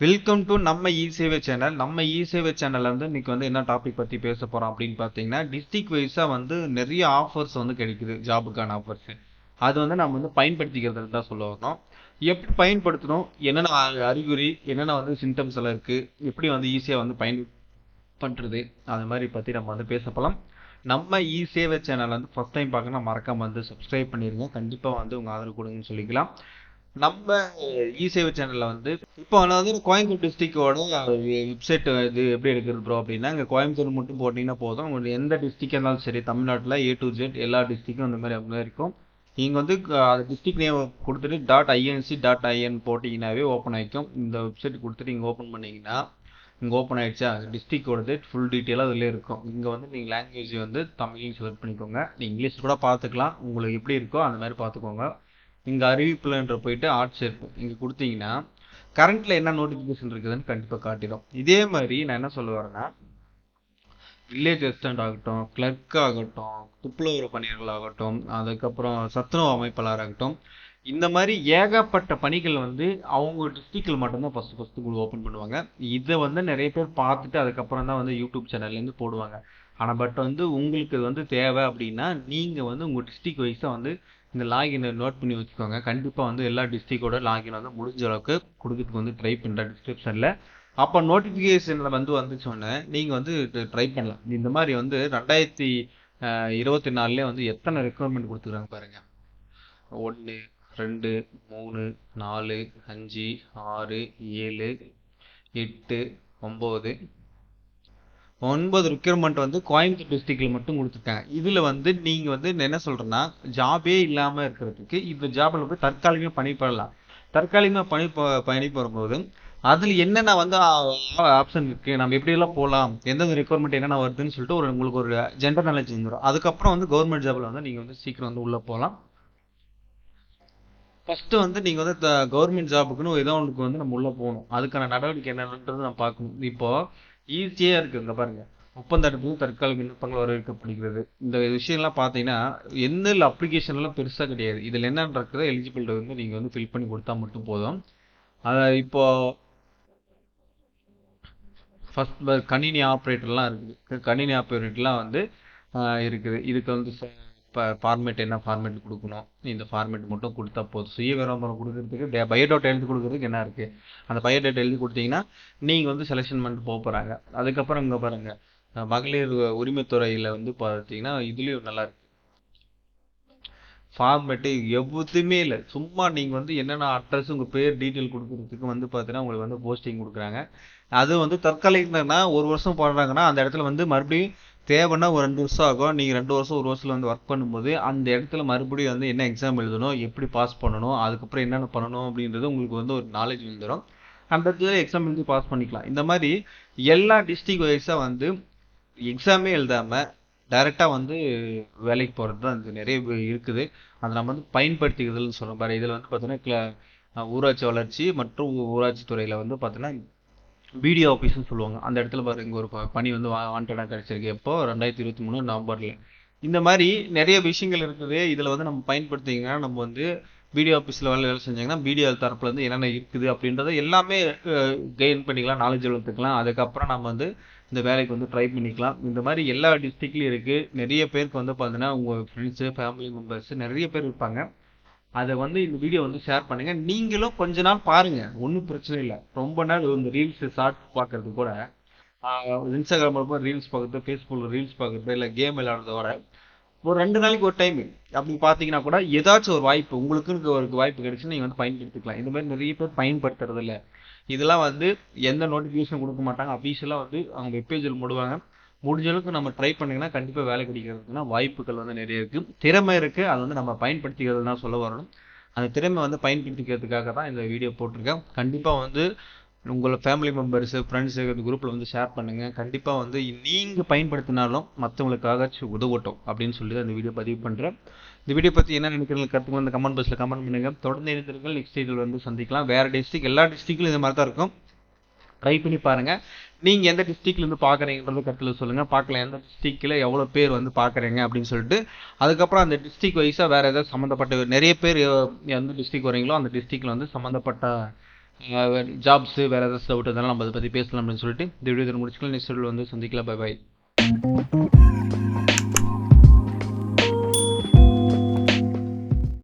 Welcome to நம்ம இ-சேவை channel. நம்ம இ-சேவை சேனல்ல வந்து இன்னைக்கு வந்து என்ன டாபிக் பத்தி பேச போறோம் அப்படின்னு பார்த்தீங்கன்னா, டிஸ்ட்ரிக்ட் வைஸா வந்து நிறைய ஆஃபர்ஸ் வந்து கிடைக்குது, ஜாபுக்கான ஆஃபர்ஸ். அது வந்து நம்ம வந்து பயன்படுத்திக்கிறது தான் சொல்ல வரோம். எப்படி பயன்படுத்தணும், என்னென்ன அறிகுறி, என்னென்ன வந்து சிம்டம்ஸ் எல்லாம் இருக்கு, எப்படி வந்து ஈஸியா வந்து பண்றது, அது மாதிரி பத்தி நம்ம வந்து பேச போலாம். நம்ம இ-சேவை சேனல் வந்து ஃபர்ஸ்ட் டைம் பார்க்கணும், மறக்காம வந்து சப்ஸ்கிரைப் பண்ணிருங்க. கண்டிப்பா வந்து உங்க ஆதரவு கொடுங்கன்னு சொல்லிக்கலாம். நம்ம இ-சேவை சேனல்ல வந்து இப்போ நான் வந்து கோயம்புத்தூர் டிஸ்ட்ரிக்டோட வெப்சைட் இது எப்படி எடுக்கிறது ப்ரோ அப்படின்னா, இங்கே கோயம்புத்தூர் மட்டும் போட்டிங்கன்னா போதும். உங்களுக்கு எந்த டிஸ்ட்ரிக்டாக இருந்தாலும் சரி, தமிழ்நாட்டில் ஏ டு ஜெட் எல்லா டிஸ்ட்ரிக்டும் அந்த மாதிரி அப்படி இருக்கும். நீங்கள் வந்து அது டிஸ்ட்ரிக்ட் நேம் கொடுத்துட்டு .inc.in போட்டிங்கன்னாவே ஓப்பன் ஆகிக்கும். இந்த வெப்சைட் கொடுத்துட்டு இங்கே ஓப்பன் பண்ணிங்கன்னா இங்கே ஓப்பன் ஆகிடுச்சா, டிஸ்ட்ரிக்டோடது ஃபுல் டீட்டெயிலாக அதில் இருக்கும். இங்கே வந்து நீங்கள் லாங்குவேஜ் வந்து தமிழையும் செலக்ட் பண்ணிக்கோங்க. நீங்கள் இங்கிலீஷ் கூட பார்த்துக்கலாம், உங்களுக்கு எப்படி இருக்கோ அந்த மாதிரி பார்த்துக்கோங்க. இங்கே அறிவிப்புலன்ற போயிட்டு ஆர்ட்ஸ் இருக்கும், இங்கே கொடுத்தீங்கன்னா கரண்ட்ல என்ன நோட்டிஃபிகேஷன் இருக்குதுன்னு கண்டிப்பாக காட்டிடும். இதே மாதிரி நான் என்ன சொல்ல வரேன்னா, வில்லேஜ் அசிஸ்டன்ட் ஆகட்டும், கிளர்க் ஆகட்டும், துப்புரவு பணியாளர்கள் ஆகட்டும், அதுக்கப்புறம் சத்துணவு அமைப்பாளர் ஆகட்டும், இந்த மாதிரி ஏகப்பட்ட பணிகள் வந்து அவங்க டிஸ்ட்ரிக்ட்ல மட்டும்தான் ஃபர்ஸ்ட் ஓப்பன் பண்ணுவாங்க. இதை வந்து நிறைய பேர் பார்த்துட்டு அதுக்கப்புறம் தான் வந்து யூடியூப் சேனல்லேருந்து போடுவாங்க. ஆனால் பட் வந்து உங்களுக்கு இது வந்து தேவை அப்படின்னா நீங்கள் வந்து உங்கள் டிஸ்ட்ரிக்ட் வைஸாக வந்து இந்த லாகினை நோட் பண்ணி வச்சுக்கோங்க. கண்டிப்பாக வந்து எல்லா டிஸ்ட்ரிக்டோட லாகின் வந்து முடிஞ்ச அளவுக்கு கொடுக்கறதுக்கு வந்து ட்ரை பண்ணுறேன் டிஸ்கிரிப்ஷனில். அப்போ நோட்டிஃபிகேஷனில் வந்துச்சோன்னே நீங்கள் வந்து ட்ரை பண்ணலாம். இந்த மாதிரி வந்து 2024 வந்து எத்தனை ரெக்குவயர்மெண்ட் கொடுத்துருக்காங்க பாருங்க. 1 2 3 4 5 6 7 8 9 ரெக்யூர்மெண்ட் வந்து கோயம்புத்தூர் டிஸ்ட்ரிக்ட்ல மட்டும் கொடுத்துருக்காங்க. இதுல வந்து நீங்க வந்து என்ன சொல்றேன்னா, ஜாபே இல்லாம இருக்கிறதுக்கு இந்த ஜாப்ல போய் தற்காலிகமா பணி பெறலாம். தற்காலிகமா பணி பெறும்போது அதுல என்னென்ன வந்து ஆப்ஷன் இருக்கு, நம்ம எப்படி எல்லாம் போகலாம், எந்தெந்த ரெக்யர்மெண்ட் என்னென்ன வருதுன்னு சொல்லிட்டு உங்களுக்கு ஒரு ஜென்ரல் நாலேஜ் வந்துடும். அதுக்கப்புறம் வந்து கவர்மெண்ட் ஜாப்ல வந்து நீங்க வந்து சீக்கிரம் வந்து உள்ள போகலாம். ஃபர்ஸ்ட் வந்து நீங்க வந்து கவர்மெண்ட் ஜாபுக்குன்னு ஏதோ ஒன்றுக்கு வந்து நம்ம உள்ள போகணும். அதுக்கான நடவடிக்கை என்னன்றது நம்ம பார்க்கணும். இப்போ ஈஸியா இருக்கு, இங்க பாருங்க. ஒப்பந்தத்தில் தற்காலிக விண்ணப்பங்கள் வரவேற்கப்படுகிறது. இந்த விஷயம்லாம் பார்த்தீங்கன்னா எந்த அப்ளிகேஷன்லாம் பெருசா கிடையாது. இதுல என்னன்றத எலிஜிபிலிட்டி வந்து நீங்க வந்து ஃபில் பண்ணி கொடுத்தா மட்டும் போதும். இப்போ ஃபர்ஸ்ட் கணினி ஆப்ரேட்டர்லாம் இருக்குது. கணினி ஆப்ரேட்டர்லாம் வந்து இருக்குது. இதுக்கு வந்து ஃபார்மேட் என்ன ஃபார்மேட் கொடுக்கணும், இந்த ஃபார்மேட் மட்டும் கொடுத்தா போதும். சுய விளம்பரம் கொடுக்கறதுக்கு பயோடேட்டா எழுதி கொடுக்கறதுக்கு என்ன இருக்குது, அந்த பயோடேட்டா எழுதி கொடுத்தீங்கன்னா நீங்கள் வந்து செலெக்ஷன் பண்ணிட்டு போக போகிறாங்க. அதுக்கப்புறம் இங்கே பாருங்க, மகளிர் உரிமைத்துறையில் வந்து பார்த்தீங்கன்னா இதுலேயும் நல்லா இருக்கு. ஃபார்மேட்டு எதுவுமே இல்லை, சும்மா நீங்கள் வந்து என்னென்ன அட்ரஸ் உங்கள் பேர் டீட்டெயில் கொடுக்குறதுக்கு வந்து பார்த்தீங்கன்னா உங்களுக்கு வந்து போஸ்டிங் கொடுக்குறாங்க. அது வந்து தற்காலிகம்னா 1 வருஷம் போடுறாங்கன்னா அந்த இடத்துல வந்து மறுபடியும் தேவைன்னா ஒரு 2 வருஷம் ஆகும். நீங்கள் 2 வருஷம் 1 வருஷத்துல வந்து ஒர்க் பண்ணும்போது அந்த இடத்துல மறுபடியும் வந்து என்ன எக்ஸாம் எழுதணும், எப்படி பாஸ் பண்ணணும், அதுக்கப்புறம் என்னென்ன பண்ணணும் அப்படின்றது உங்களுக்கு வந்து ஒரு நாலேஜ் வந்துடும். அந்த இடத்துல எக்ஸாம் எழுதி பாஸ் பண்ணிக்கலாம். இந்த மாதிரி எல்லா டிஸ்ட்ரிக்ட் வைஸாக வந்து எக்ஸாமே எழுதாமல் டைரெக்டாக வந்து வேலைக்கு போகிறது தான் இது நிறைய இருக்குது. அதை நம்ம வந்து பயன்படுத்திக்கிறதுன்னு சொல்கிறோம் பாரு. இதில் வந்து பார்த்தீங்கன்னா ஊராட்சி வளர்ச்சி மற்றும் ஊராட்சி துறையில் வந்து பார்த்தீங்கன்னா பிடிஓ ஆஃபீஸ்னு சொல்லுவாங்க. அந்த இடத்துல பாரு, இங்கே ஒரு பணி வந்து வாண்டடாக கிடைச்சிருக்கு. எப்போ 2023 நவம்பர்ல. இந்த மாதிரி நிறைய விஷயங்கள் இருக்குது. இதில் வந்து நம்ம பயன்படுத்திங்கன்னா நம்ம வந்து பிடிஓ ஆஃபீஸில் வேலை செஞ்சாங்கன்னா பிடிஓ தரப்புல இருந்து என்னென்ன இருக்குது அப்படின்றத எல்லாமே கெயின் பண்ணிக்கலாம், நாலேஜ் வளர்த்துக்கலாம். அதுக்கப்புறம் நம்ம வந்து இந்த வேலைக்கு வந்து ட்ரை பண்ணிக்கலாம். இந்த மாதிரி எல்லா டிஸ்ட்ரிக்ட்லையும் இருக்குது. நிறைய பேருக்கு வந்து பார்த்தீங்கன்னா உங்கள் ஃப்ரெண்ட்ஸு ஃபேமிலி மெம்பர்ஸ் நிறைய பேர் இருப்பாங்க. அதை வந்து இந்த வீடியோ வந்து ஷேர் பண்ணுங்க. நீங்களும் கொஞ்ச நாள் பாருங்க, ஒன்றும் பிரச்சனை இல்லை. ரொம்ப நாள் இந்த ரீல்ஸ் ஷார்ட் பார்க்கறது கூட, இன்ஸ்டாகிராமில் ரீல்ஸ் பார்க்குறது, ஃபேஸ்புக்கில் ரீல்ஸ் பார்க்குறது, இல்லை கேம் விளையாடுறதோட ஒரு 2 நாளைக்கு ஒரு டைம் அப்படி பார்த்தீங்கன்னா கூட ஏதாச்சும் ஒரு வாய்ப்பு உங்களுக்கு ஒரு வாய்ப்பு கிடைச்சுன்னா நீங்கள் வந்து பயன்படுத்திக்கலாம். இந்த மாதிரி நிறைய பேர் பயன்படுத்துறது இல்லை. இதெல்லாம் வந்து எந்த நோட்டிஃபிகேஷன் கொடுக்க மாட்டாங்க. அஃபீஷியலாக வந்து அவங்க வெப்பேஜில் போடுவாங்க. முடிஞ்ச அளவுக்கு நம்ம ட்ரை பண்ணிங்கன்னா கண்டிப்பாக வேலை கிடைக்கிறதுக்குன்னா வாய்ப்புகள் வந்து நிறைய இருக்குது. திறமை இருக்குது, அது வந்து நம்ம பயன்படுத்திக்கிறது தான் சொல்ல வரணும். அந்த திறமை வந்து பயன்படுத்திக்கிறதுக்காக தான் இந்த வீடியோ போட்டிருக்கேன். கண்டிப்பாக வந்து உங்களோட ஃபேமிலி மெம்பர்ஸு ஃப்ரெண்ட்ஸு இந்த குரூப்பில் வந்து ஷேர் பண்ணுங்கள். கண்டிப்பாக வந்து நீங்கள் பயன்படுத்தினாலும் மற்றவங்களுக்காக உதவட்டும் அப்படின்னு சொல்லி தான் இந்த வீடியோ பதிவு பண்ணுறேன். இந்த வீடியோ பற்றி என்ன நினைக்கிறீங்க, கருத்துக்கு வந்து கமெண்ட் பாக்ஸில் கமெண்ட் பண்ணுங்கள். தொடர்ந்து இணைந்திருங்கள். நெக்ஸ்ட் வீடியோவில் வந்து சந்திக்கலாம். வேறு டிஸ்ட்ரிக்ட் எல்லா டிஸ்ட்ரிக்ட்லையும் இந்த மாதிரி தான் இருக்கும். ட்ரை பண்ணி பாருங்கள். நீங்கள் எந்த டிஸ்ட்ரிக்ட்லேருந்து பார்க்குறீங்கன்றது கருத்தில் சொல்லுங்கள். பார்க்கலாம் எந்த டிஸ்ட்ரிக்டில் எவ்வளோ பேர் வந்து பார்க்குறீங்க அப்படின்னு சொல்லிட்டு. அதுக்கப்புறம் அந்த டிஸ்ட்ரிக்ட் வைஸாக வேறு ஏதாவது சம்மந்தப்பட்ட நிறைய பேர் எந்த டிஸ்ட்ரிக்ட் வரீங்களோ அந்த டிஸ்ட்ரிக்டில் வந்து சம்மந்தப்பட்ட ஜாப்ஸு வேறு ஏதாச்சும் டவுட் இருந்தாலும் நம்ம அதை பற்றி பேசலாம் அப்படின்னு சொல்லிட்டு இந்த வீடியோ முடிச்சுக்கலாம். நெக்ஸ்ட் வீடியோவில் வந்து சந்திக்கலாம். Bye bye.